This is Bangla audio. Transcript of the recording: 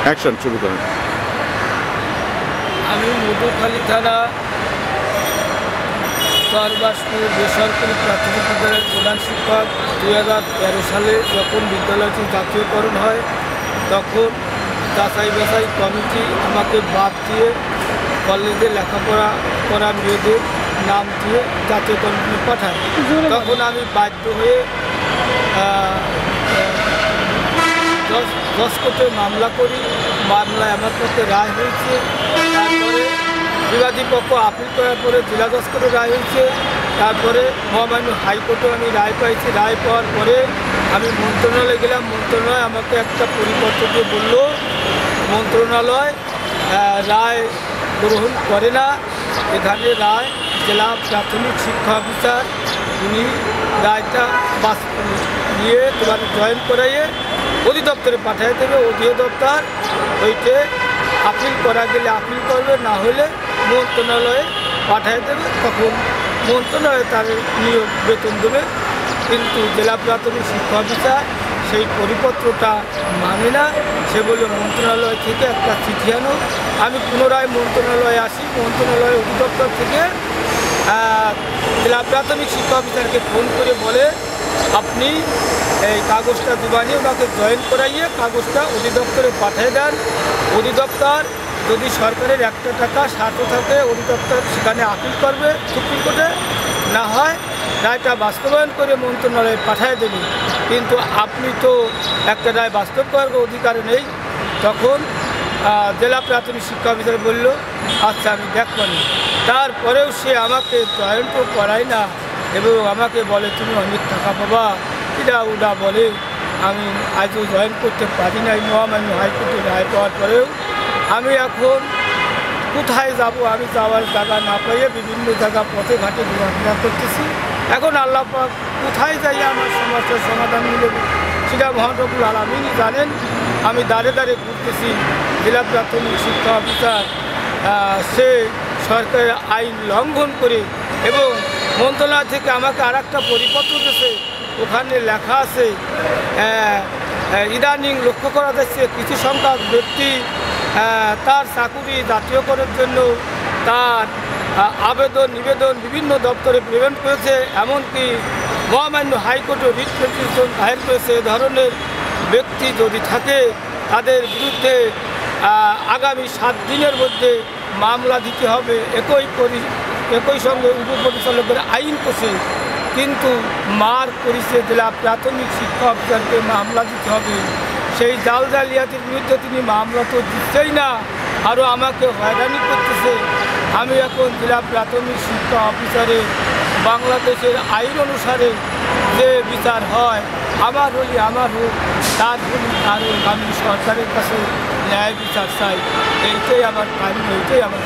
অ্যাকশন শুরু করেন। আমি মধুখালী থানা চরবাসপুর বেসরকারি প্রাথমিক বিদ্যালয়ের প্রধান শিক্ষক। 2013 সালে যখন বিদ্যালয়টি জাতীয়করণ হয় তখন যাচাই বাছাই কমিটি আমাকে বাদ দিয়ে কলেজে লেখাপড়া করা মেয়েদের নাম দিয়ে জাতীয়করণে পাঠায়। তখন আমি বাধ্য হয়ে 10 কোর্টে মামলা করি। মামলায় আমার পক্ষে রায় হয়েছে। তারপরে বিবাদী পক্ষ আপিল করার পরে জেলা জজ কোর্টে রায় হয়েছে। তারপরে মহামান্য হাইকোর্টে আমি রায় পাইছি। রায় পাওয়ার পরে আমি মন্ত্রণালয়ে গেলাম। মন্ত্রণালয় আমাকে একটা পরিপত্র দিয়ে বললো মন্ত্রণালয় রায় গ্রহণ করে না। এখানে রায় জেলা প্রাথমিক শিক্ষা অফিসার উনি রায়টা নিয়ে তোমাকে জয়েন করাইয়ে অধিদপ্তরে পাঠিয়ে দেবে। অধিদপ্তর ওইটে আপিল করা গেলে আপিল করবে, না হলে মন্ত্রণালয়ে পাঠিয়ে দেবে। তখন মন্ত্রণালয়ে তার নিয়োগ বেতন দেবে। কিন্তু জেলা প্রাথমিক শিক্ষা অফিসার সেই পরিপত্রটা মানে না। সে বলে মন্ত্রণালয় থেকে একটা চিঠি আনো। আমি পুনরায় মন্ত্রণালয়ে আসি। মন্ত্রণালয় অধিদপ্তর থেকে জেলা প্রাথমিক শিক্ষা অফিসারকে ফোন করে বলে আপনি এই কাগজটা দুবানিয়ে ওনাকে জয়েন করাইয়ে কাগজটা অধিদপ্তরে পাঠিয়ে দেন। অধিদপ্তর যদি সরকারের একটা টাকা স্বার্থ থাকে অধিদপ্তর সেখানে আপিল করবে সুপ্রিম কোর্টে, না হয় রায়টা বাস্তবায়ন করে মন্ত্রণালয়ে পাঠিয়ে দেবে। কিন্তু আপনি তো একটা রায় বাস্তব করার অধিকার নেই। তখন জেলা প্রাথমিক শিক্ষা অফিসার বলল আচ্ছা আমি দেখবানি। তারপরেও সে আমাকে জয়েন তো করায় না এবং আমাকে বলে তুমি অনেক টাকা পাবা, এটা ওটা বলে। আমি আজও জয়েন করতে পারি নাই। মহামান্য হাইকোর্টে রায় পাওয়ার পরেও আমি এখন কোথায় যাব? আমি যাওয়ার জায়গা না পাইয়ে বিভিন্ন জায়গা পথে ঘাটে ঘোরাফেরা করতেছি। এখন আল্লাহ পাক কোথায় যাই আমার সমস্যার সমাধান মিলবে সেটা মহান রব্বুল আলামিনই জানেন। আমি দাঁড়ে দাঁড়িয়ে ঘুরতেছি। জেলা প্রাথমিক শিক্ষা অফিসার সে সরকারের আইন লঙ্ঘন করে এবং মন্ত্রণালয় থেকে আমাকে আর একটা পরিপত্র দিয়েছে। ওখানে লেখা আছে ইদানিং লক্ষ্য করা যাচ্ছে কিছু সংখ্যক ব্যক্তি তার চাকুরি জাতীয়করণের জন্য তার আবেদন নিবেদন বিভিন্ন দপ্তরে প্রেরণ করেছে। এমনকি মহামান্য হাইকোর্টে রিট পিটিশন দায়ের করেছে। এ ধরনের ব্যক্তি যদি থাকে তাদের বিরুদ্ধে আগামী 7 দিনের মধ্যে মামলা দিতে হবে। একই সঙ্গে উপপরিচালকের আইন করছে, কিন্তু মার করেছে জেলা প্রাথমিক শিক্ষা অফিসারকে মামলা দিতে হবে। সেই জাল জালিয়াতির বিরুদ্ধে তিনি মামলা তো দিচ্ছেই না, আরও আমাকে হয়রানি করতেছে। আমি এখন জেলা প্রাথমিক শিক্ষা অফিসারে বাংলাদেশের আইন অনুসারে যে বিচার হয় আমার হলে আমার হোক, তার হলে তার হোক, আমি সরকারের কাছে ন্যায় বিচার চাই। এইটাই আমার কাহিনী, এইটাই আমার